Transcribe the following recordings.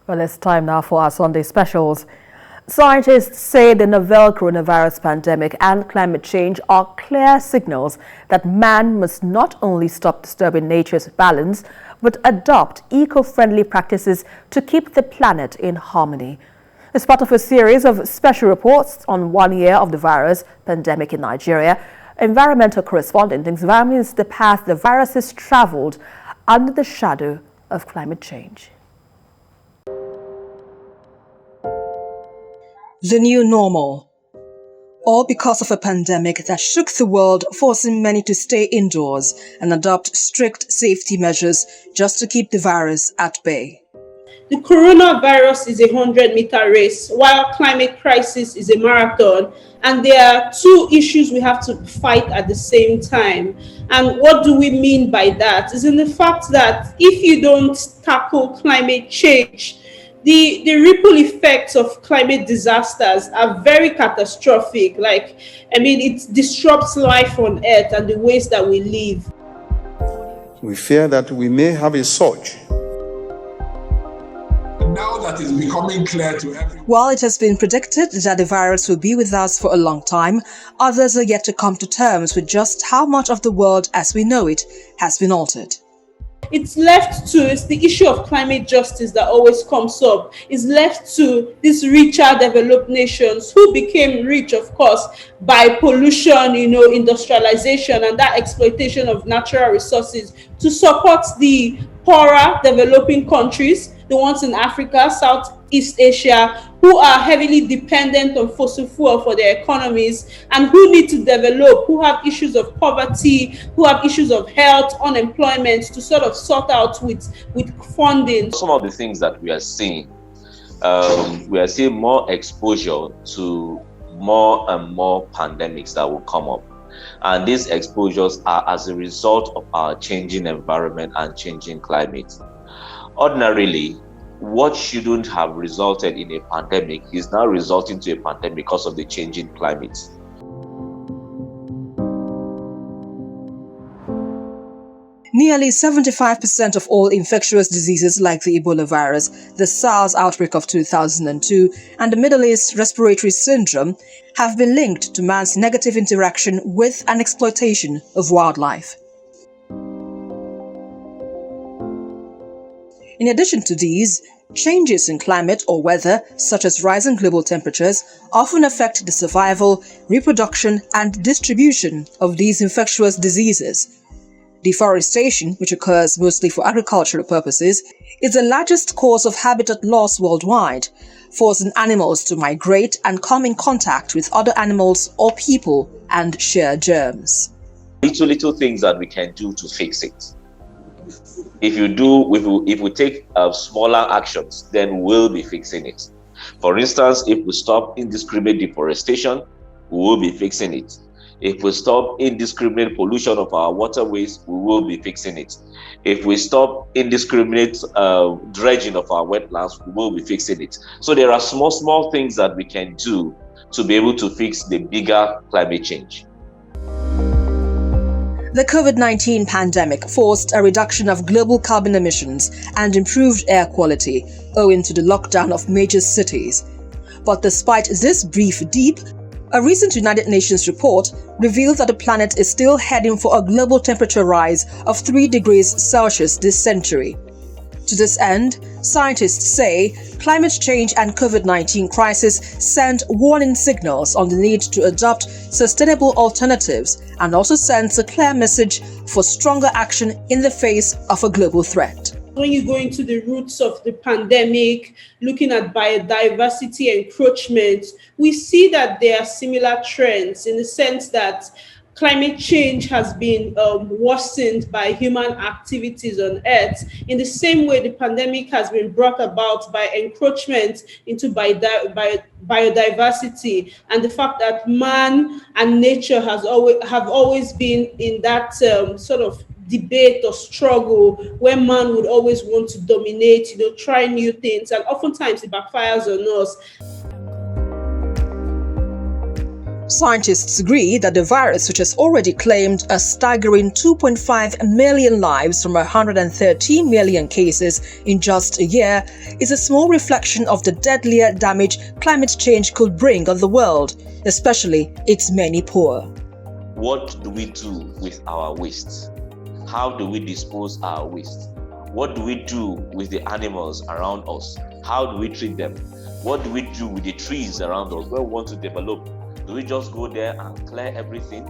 Well, it's time now for our Sunday specials. Scientists say the novel coronavirus pandemic and climate change are clear signals that man must not only stop disturbing nature's balance, but adopt eco-friendly practices to keep the planet in harmony. As part of a series of special reports on 1 year of the virus pandemic in Nigeria, environmental correspondent examines the path the virus has traveled under the shadow of climate change. The new normal. All because of a pandemic that shook the world, forcing many to stay indoors and adopt strict safety measures just to keep the virus at bay. The coronavirus is a 100-meter race, while climate crisis is a marathon. And there are two issues we have to fight at the same time. And what do we mean by that? Is in the fact that if you don't tackle climate change, the ripple effects of climate disasters are very catastrophic. It disrupts life on Earth and the ways that we live. We fear that we may have a surge. Now that is becoming clear to everyone. While it has been predicted that the virus will be with us for a long time, others are yet to come to terms with just how much of the world as we know it has been altered. It's the issue of climate justice that always comes up. It's left to these richer developed nations who became rich, of course, by pollution, industrialization and that exploitation of natural resources, to support the poorer developing countries, the ones in Africa, Southeast Asia, who are heavily dependent on fossil fuel for their economies and who need to develop, who have issues of poverty, who have issues of health, unemployment, to sort of sort out with funding. Some of the things that we are seeing more exposure to more and more pandemics that will come up. And these exposures are as a result of our changing environment and changing climate. Ordinarily, what shouldn't have resulted in a pandemic is now resulting to a pandemic because of the changing climate. Nearly 75% of all infectious diseases like the Ebola virus, the SARS outbreak of 2002, and the Middle East respiratory syndrome have been linked to man's negative interaction with and exploitation of wildlife. In addition to these, changes in climate or weather, such as rising global temperatures, often affect the survival, reproduction, and distribution of these infectious diseases. Deforestation, which occurs mostly for agricultural purposes, is the largest cause of habitat loss worldwide, forcing animals to migrate and come in contact with other animals or people and share germs. Little things that we can do to fix it. If we take smaller actions, then we'll be fixing it. For instance, if we stop indiscriminate deforestation, we will be fixing it. If we stop indiscriminate pollution of our waterways, we will be fixing it. If we stop indiscriminate dredging of our wetlands, we will be fixing it. So there are small things that we can do to be able to fix the bigger climate change. The COVID-19 pandemic forced a reduction of global carbon emissions and improved air quality owing to the lockdown of major cities. But despite this brief dip, a recent United Nations report reveals that the planet is still heading for a global temperature rise of 3 degrees Celsius this century. To this end, scientists say climate change and COVID-19 crisis send warning signals on the need to adopt sustainable alternatives and also sends a clear message for stronger action in the face of a global threat. When you go into the roots of the pandemic, looking at biodiversity encroachment, we see that there are similar trends in the sense that climate change has been worsened by human activities on Earth in the same way the pandemic has been brought about by encroachment into biodiversity, and the fact that man and nature have always been in that sort of debate or struggle where man would always want to dominate, try new things, and oftentimes it backfires on us. Scientists agree that the virus, which has already claimed a staggering 2.5 million lives from 113 million cases in just a year, is a small reflection of the deadlier damage climate change could bring on the world, especially its many poor. What do we do with our waste? How do we dispose our waste? What do we do with the animals around us? How do we treat them? What do we do with the trees around us where we want to develop? Do we just go there and clear everything?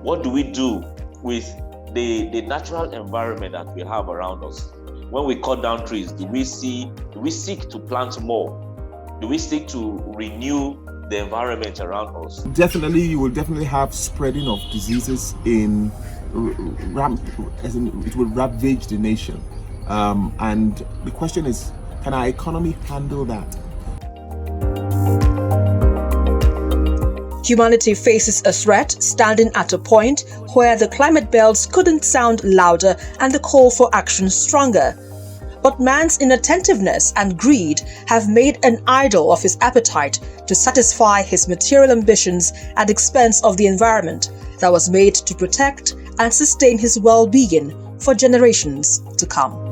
What do we do with the natural environment that we have around us? When we cut down trees, do we seek to plant more? Do we seek to renew the environment around us? Definitely, you will definitely have spreading of diseases it will ravage the nation. And the question is, can our economy handle that? Humanity faces a threat, standing at a point where the climate bells couldn't sound louder and the call for action stronger. But man's inattentiveness and greed have made an idol of his appetite to satisfy his material ambitions at the expense of the environment that was made to protect and sustain his well-being for generations to come.